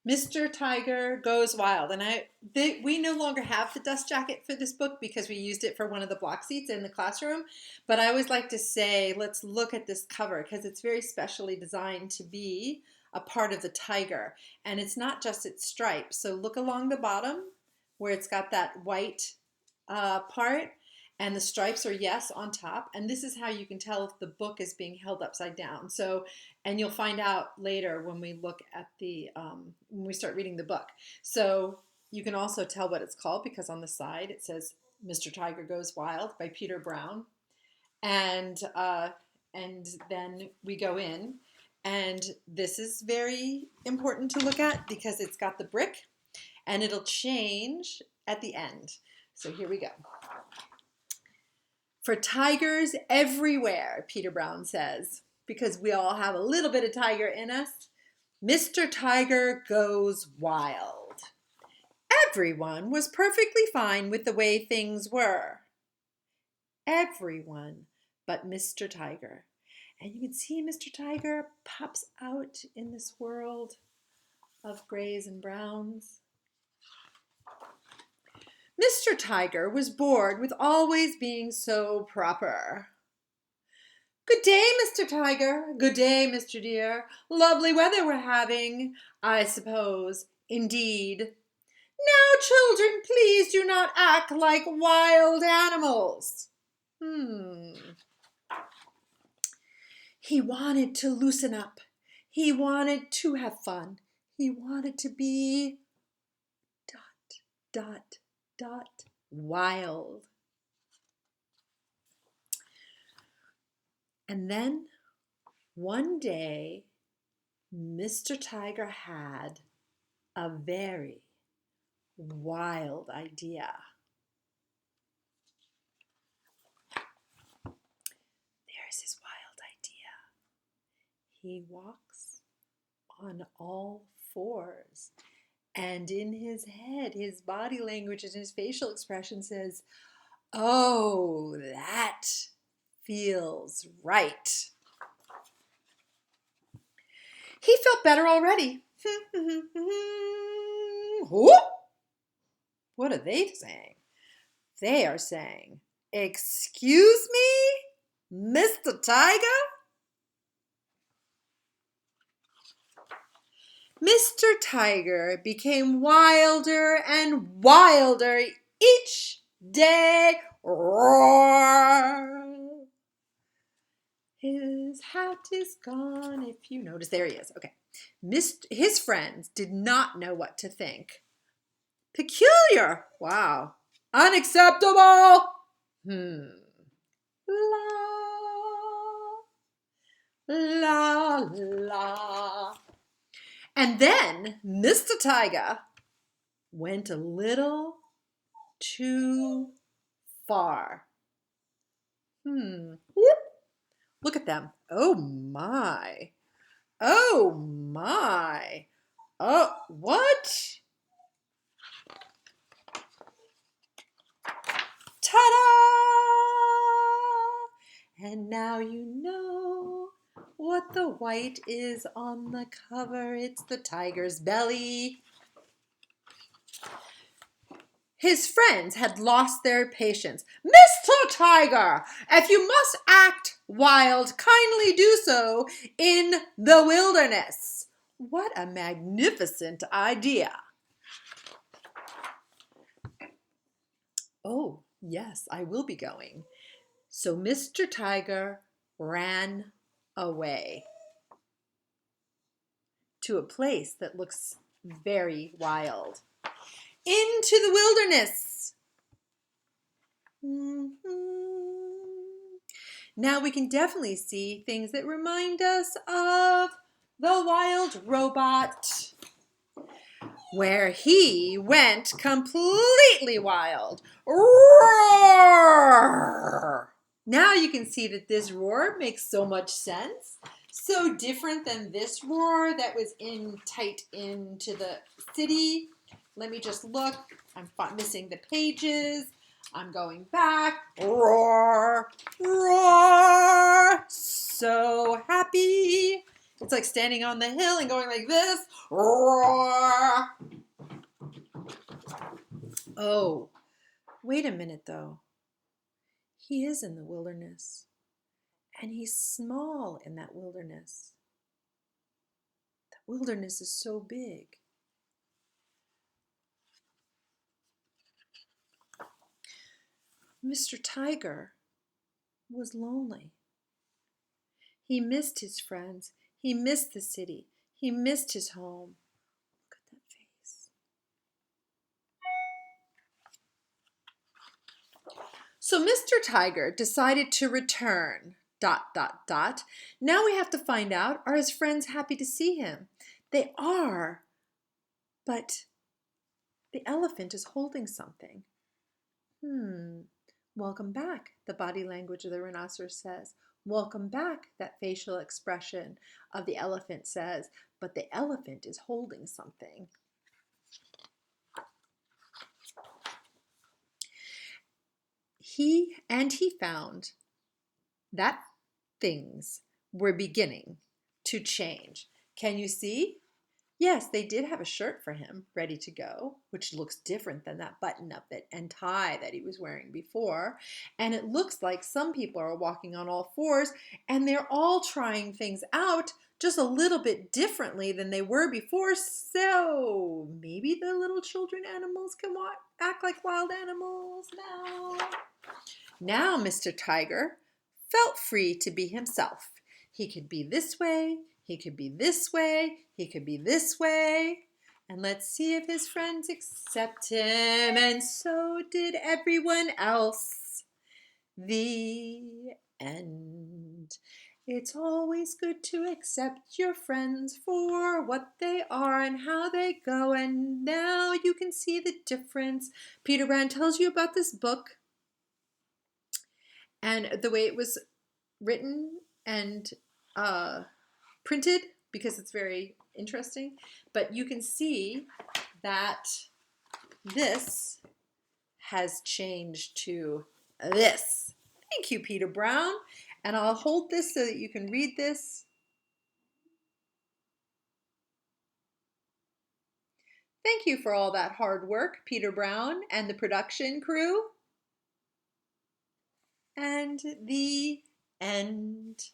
Mr. Tiger Goes Wild. And we no longer have the dust jacket for this book because we used it for one of the block seats in the classroom. But I always like to say, let's look at this cover because it's very specially designed to be a part of the tiger. And it's not just its stripes. So look along the bottom where it's got that white part. And the stripes are, yes, on top. And this is how you can tell if the book is being held upside down. So, and you'll find out later when we look at when we start reading the book. So you can also tell what it's called because on the side it says Mr. Tiger Goes Wild by Peter Brown. And then we go in. And this is very important to look at because it's got the brick and it'll change at the end. So here we go. For tigers everywhere, Peter Brown says, because we all have a little bit of tiger in us, Mr. Tiger Goes Wild. Everyone was perfectly fine with the way things were. Everyone but Mr. Tiger. And you can see Mr. Tiger pops out in this world of grays and browns. Mr. Tiger was bored with always being so proper. Good day, Mr. Tiger. Good day, Mr. Deer. Lovely weather we're having, I suppose. Indeed. Now, children, please do not act like wild animals. He wanted to loosen up. He wanted to have fun. He wanted to be ... wild. And then one day, Mr. Tiger had a very wild idea. There's his wild idea. He walks on all fours. And in his head, his body language and his facial expression says, oh, that feels right. He felt better already. What are they saying? They are saying, excuse me, Mr. Tiger? Mr. Tiger became wilder and wilder each day. Roar! His hat is gone, if you notice. There he is. Okay. His friends did not know what to think. Peculiar. Wow. Unacceptable. La, la, la. And then Mr. Tiger went a little too far. Look at them. Oh my. Oh my. Oh, what? Ta-da! And now you know what the white is on the cover. It's the tiger's belly. His friends had lost their patience. Mr. Tiger, if you must act wild, kindly do so in the wilderness. What a magnificent idea. Oh, yes, I will be going. So Mr. Tiger ran away to a place that looks very wild. Into the wilderness. Now we can definitely see things that remind us of the Wild Robot, where he went completely wild. Roar! Now you can see that this roar makes so much sense. So different than this roar that was tight into the city. Let me just look. I'm missing the pages. I'm going back. Roar, roar. So happy. It's like standing on the hill and going like this. Roar. Oh, wait a minute though. He is in the wilderness, and he's small in that wilderness. The wilderness is so big. Mr. Tiger was lonely. He missed his friends. He missed the city. He missed his home. Look at that face. So Mr. Tiger decided to return. ... Now we have to find out, are his friends happy to see him? They are, but the elephant is holding something. Welcome back, the body language of the rhinoceros says. Welcome back, that facial expression of the elephant says, but the elephant is holding something. He found that things were beginning to change. Can you see? Yes, they did have a shirt for him ready to go, which looks different than that button-up and tie that he was wearing before. And it looks like some people are walking on all fours, and they're all trying things out just a little bit differently than they were before. So maybe the little children animals can act like wild animals now. Now Mr. Tiger felt free to be himself. He could be this way, he could be this way, he could be this way. And let's see if his friends accept him. And so did everyone else. The end. It's always good to accept your friends for what they are and how they go. And now you can see the difference. Peter Brown tells you about this book and the way it was written and printed, because it's very interesting. But you can see that this has changed to this. Thank you, Peter Brown. And I'll hold this so that you can read this. Thank you for all that hard work, Peter Brown and the production crew. And the end.